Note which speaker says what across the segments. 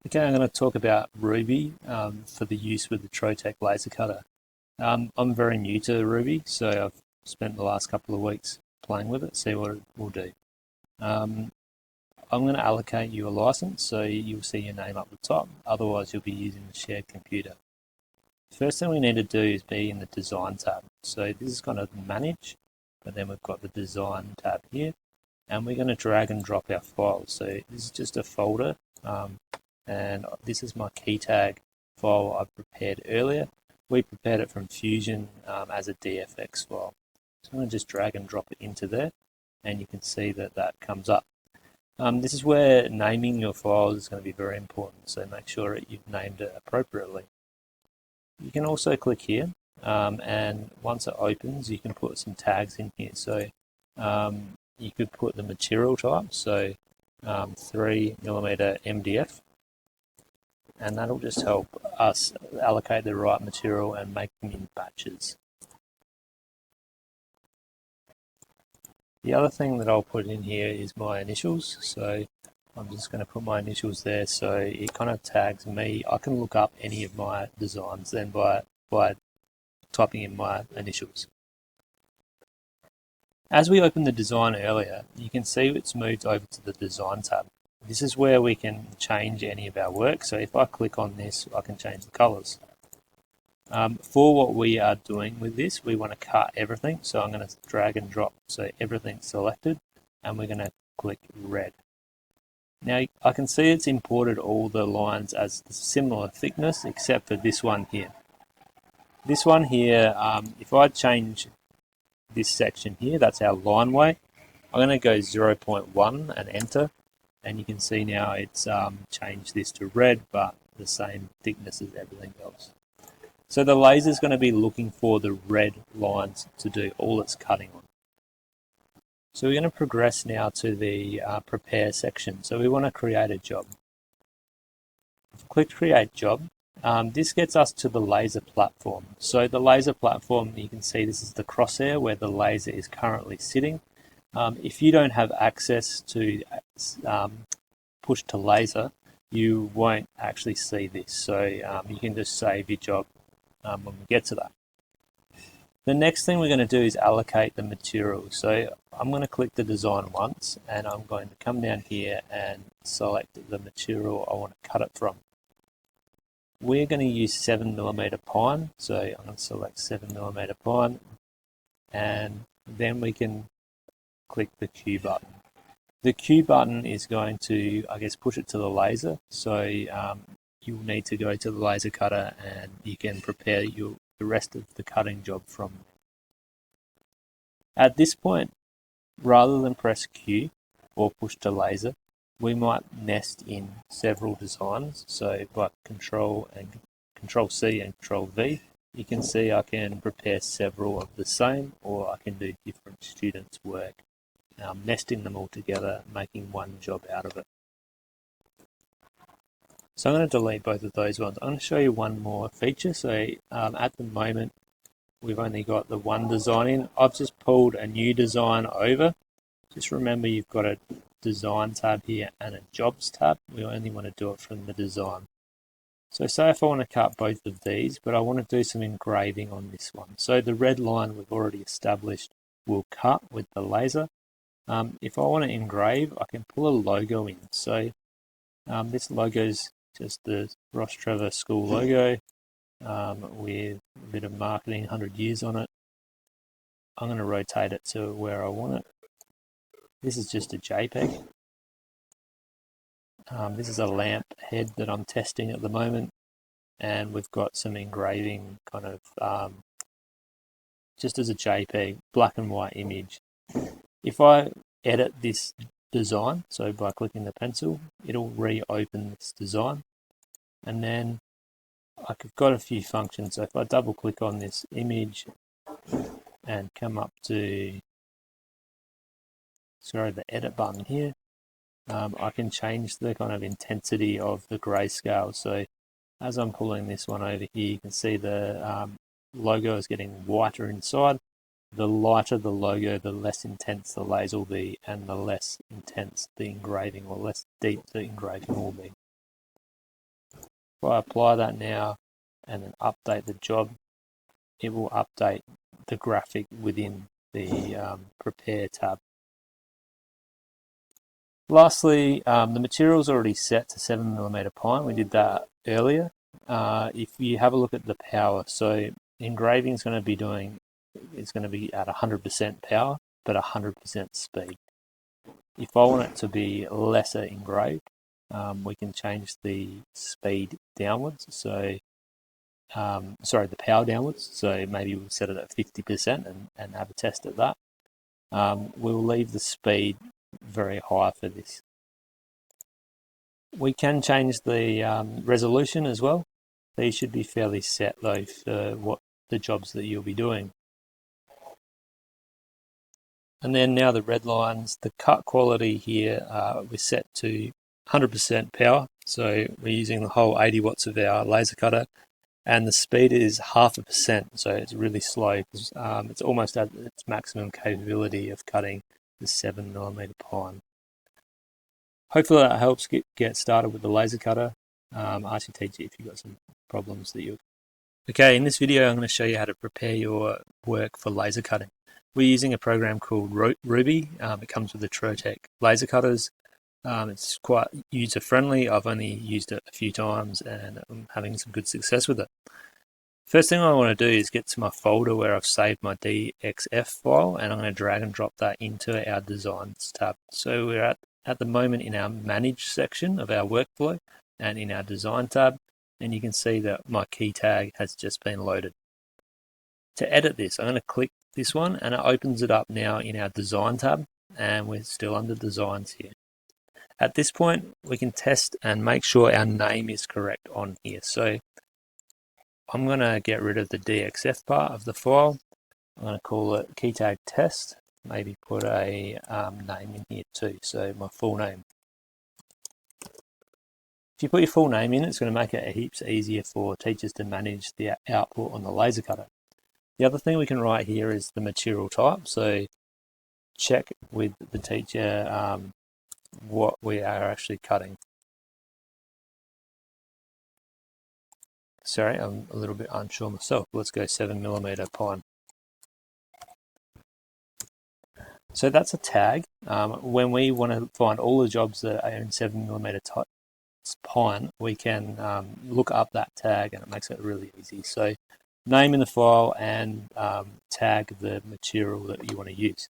Speaker 1: Okay, I'm going to talk about Ruby for the use with the Trotec laser cutter. I'm very new to Ruby, so I've spent the last couple of weeks playing with it, see what it will do. Um, I'm going to allocate you a license, so you'll see your name up the top, otherwise you'll be using the shared computer. First thing we need to do is be in the Design tab. So this is kind of Manage, but then we've got the Design tab here, and we're going to drag and drop our files. So this is just a folder. And this is my key tag file I prepared earlier. We prepared it from Fusion as a DFX file. So I'm going to just drag and drop it into there, and you can see that that comes up. This is where naming your files is going to be very important, so make sure that you've named it appropriately. You can also click here, and once it opens, you can put some tags in here. So you could put the material type, so 3mm MDF, and that'll just help us allocate the right material and make them in batches. The other thing that I'll put in here is my initials, so I'm just going to put my initials there so it kind of tags me. I can look up any of my designs then by typing in my initials. As we opened the design earlier, you can see it's moved over to the Design tab. This is where we can change any of our work. So if I click on this, I can change the colors. For what we are doing with this, we want to cut everything. So I'm going to drag and drop so everything's selected, and we're going to click red. Now I can see it's imported all the lines as similar thickness except for this one here. This one here, if I change this section here, that's our line weight. I'm going to go 0.1 and enter. And you can see now it's changed this to red, but the same thickness as everything else. So the laser is going to be looking for the red lines to do all its cutting on. So we're going to progress now to the prepare section. So we want to create a job. Click create job. This gets us to the laser platform. So the laser platform, you can see this is the crosshair where the laser is currently sitting. If you don't have access to push to laser, you won't actually see this. So you can just save your job when we get to that. The next thing we're going to do is allocate the material. So I'm going to click the design once, and I'm going to come down here and select the material I want to cut it from. We're going to use 7mm pine, so I'm going to select 7mm pine, and then we can click the Q button. The Q button is going to, I guess, push it to the laser. So you'll need to go to the laser cutter and you can prepare the rest of the cutting job from. At this point, rather than press Q or push to laser, we might nest in several designs. So by Control C and Control V, you can see I can prepare several of the same, or I can do different students' work. Nesting them all together, making one job out of it. So I'm going to delete both of those ones. I'm going to show you one more feature. So at the moment, we've only got the one design in. I've just pulled a new design over. Just remember you've got a design tab here and a jobs tab. We only want to do it from the design. So say if I want to cut both of these, but I want to do some engraving on this one. So the red line we've already established will cut with the laser. If I want to engrave, I can pull a logo in. So this logo is just the Ross Trevor School logo with a bit of marketing, 100 years on it. I'm going to rotate it to where I want it. This is just a JPEG. This is a lamp head that I'm testing at the moment, and we've got some engraving kind of just as a JPEG, black and white image. If I edit this design, so by clicking the pencil, it'll reopen this design. And then I've got a few functions. So if I double click on this image and come up to, the edit button here, I can change the kind of intensity of the grayscale. So as I'm pulling this one over here, you can see the logo is getting whiter inside. The lighter the logo, the less intense the laser will be, and the less intense the engraving, or less deep the engraving will be. If I apply that now and then update the job, it will update the graphic within the Prepare tab. Lastly, the material is already set to 7mm pine. We did that earlier. If you have a look at the power, so engraving is going to be at 100% power, but 100% speed. If I want it to be lesser engraved, we can change the speed downwards. So, the power downwards. So maybe we'll set it at 50% and have a test at that. We'll leave the speed very high for this. We can change the resolution as well. These should be fairly set though for what the jobs that you'll be doing. And then now the red lines, the cut quality here, we're set to 100% power. So we're using the whole 80 watts of our laser cutter, and the speed is 0.5%. So it's really slow because it's almost at its maximum capability of cutting the 7mm pine. Hopefully that helps get started with the laser cutter. Ask your teacher if you've got some problems that you. Okay, in this video I'm going to show you how to prepare your work for laser cutting. We're using a program called Ruby. It comes with the Trotec laser cutters. It's quite user friendly. I've only used it a few times and I'm having some good success with it. First thing I want to do is get to my folder where I've saved my DXF file, and I'm going to drag and drop that into our Designs tab. So we're at the moment in our Manage section of our workflow and in our Design tab, and you can see that my key tag has just been loaded. To edit this, I'm going to click this one and it opens it up now in our Design tab, and we're still under Designs here. At this point, we can test and make sure our name is correct on here. So I'm going to get rid of the DXF part of the file. I'm going to call it key tag test. Maybe put a name in here too, so my full name. If you put your full name in, it's going to make it heaps easier for teachers to manage the output on the laser cutter. The other thing we can write here is the material type. So check with the teacher what we are actually cutting. Sorry, I'm a little bit unsure myself. Let's go 7mm pine. So that's a tag. When we want to find all the jobs that are in 7mm pine, we can look up that tag, and it makes it really easy. So name in the file and tag the material that you want to use.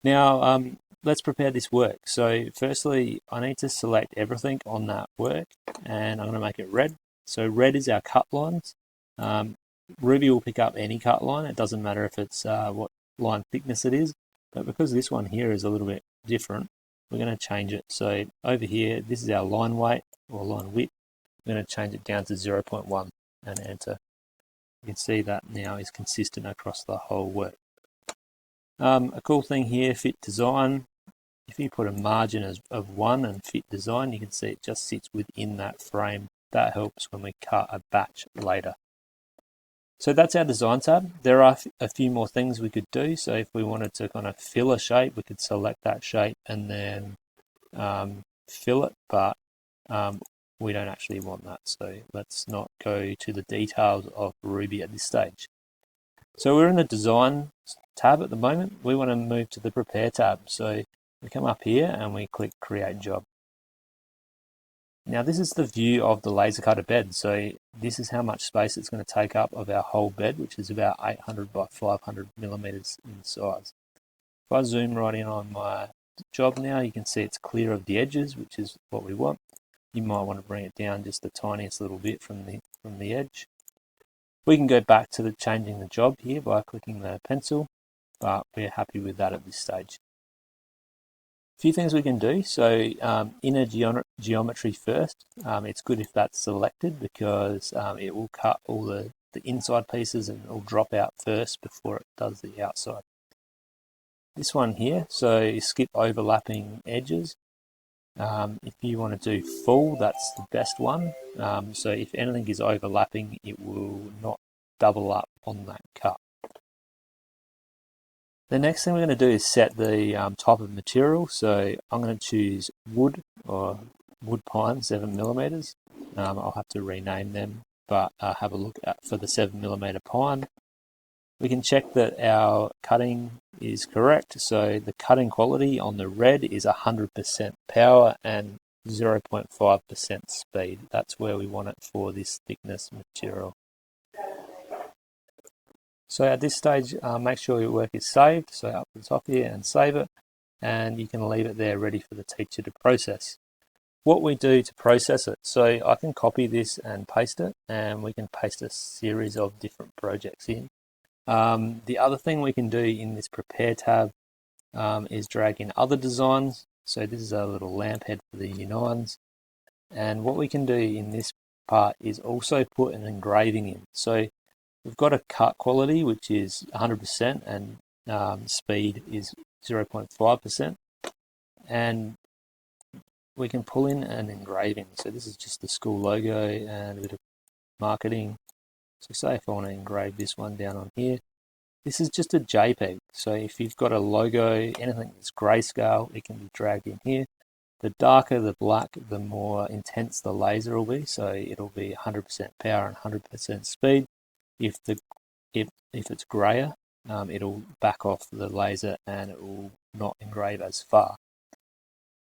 Speaker 1: Now let's prepare this work. So firstly, I need to select everything on that work, and I'm going to make it red. So red is our cut lines. Ruby will pick up any cut line. It doesn't matter if it's what line thickness it is, but because this one here is a little bit different, we're going to change it. So over here, this is our line weight or line width. We're going to change it down to 0.1 and enter. You can see that now is consistent across the whole work. A cool thing here, fit design. If you put a margin of 1 and fit design, you can see it just sits within that frame. That helps when we cut a batch later. So that's our Design tab. There are a few more things we could do. So if we wanted to kind of fill a shape, we could select that shape and then fill it, but we don't actually want that. So let's not go to the details of Ruby at this stage. So we're in the Design tab at the moment. We want to move to the Prepare tab. So we come up here and we click Create Job. Now this is the view of the laser cutter bed. So this is how much space it's going to take up of our whole bed, which is about 800 by 500 millimeters in size. If I zoom right in on my job now, you can see it's clear of the edges, which is what we want. You might want to bring it down just the tiniest little bit from the edge. We can go back to changing the job here by clicking the pencil, but we're happy with that at this stage. A few things we can do. So inner geometry first. It's good if that's selected because it will cut all the inside pieces and it'll drop out first before it does the outside. This one here, so skip overlapping edges. If you want to do full, that's the best one. So if anything is overlapping, it will not double up on that cut. The next thing we're going to do is set the type of material. So I'm going to choose wood or wood pine 7mm. I'll have to rename them, but have a look for the 7mm pine. We can check that our cutting is correct. So the cutting quality on the red is 100% power and 0.5% speed. That's where we want it for this thickness material. So at this stage, make sure your work is saved. So up the top here and save it, and you can leave it there ready for the teacher to process. What we do to process it, so I can copy this and paste it, and we can paste a series of different projects in. The other thing we can do in this prepare tab is drag in other designs. So this is a little lamp head for the U9s. And what we can do in this part is also put an engraving in. So we've got a cut quality, which is 100%, and speed is 0.5%. And we can pull in an engraving. So this is just the school logo and a bit of marketing. So say if I want to engrave this one down on here, this is just a JPEG. So if you've got a logo, anything that's grayscale, it can be dragged in here. The darker the black, the more intense the laser will be. So it'll be 100% power and 100% speed. If it's grayer, it'll back off the laser and it will not engrave as far.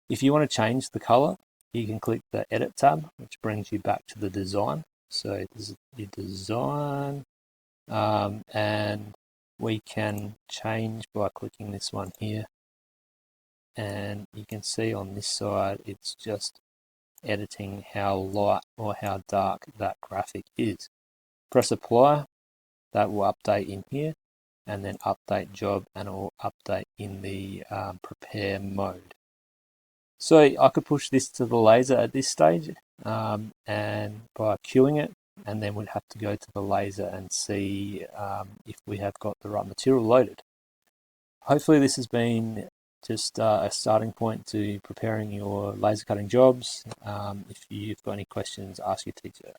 Speaker 1: If you want to change the color, you can click the Edit tab, which brings you back to the design. So this is the design, and we can change by clicking this one here. And you can see on this side, it's just editing how light or how dark that graphic is. Press apply, that will update in here, and then update job, and it will update in the prepare mode. So I could push this to the laser at this stage, and by queuing it, and then we'd have to go to the laser and see if we have got the right material loaded. Hopefully this has been just a starting point to preparing your laser cutting jobs. If you've got any questions, ask your teacher.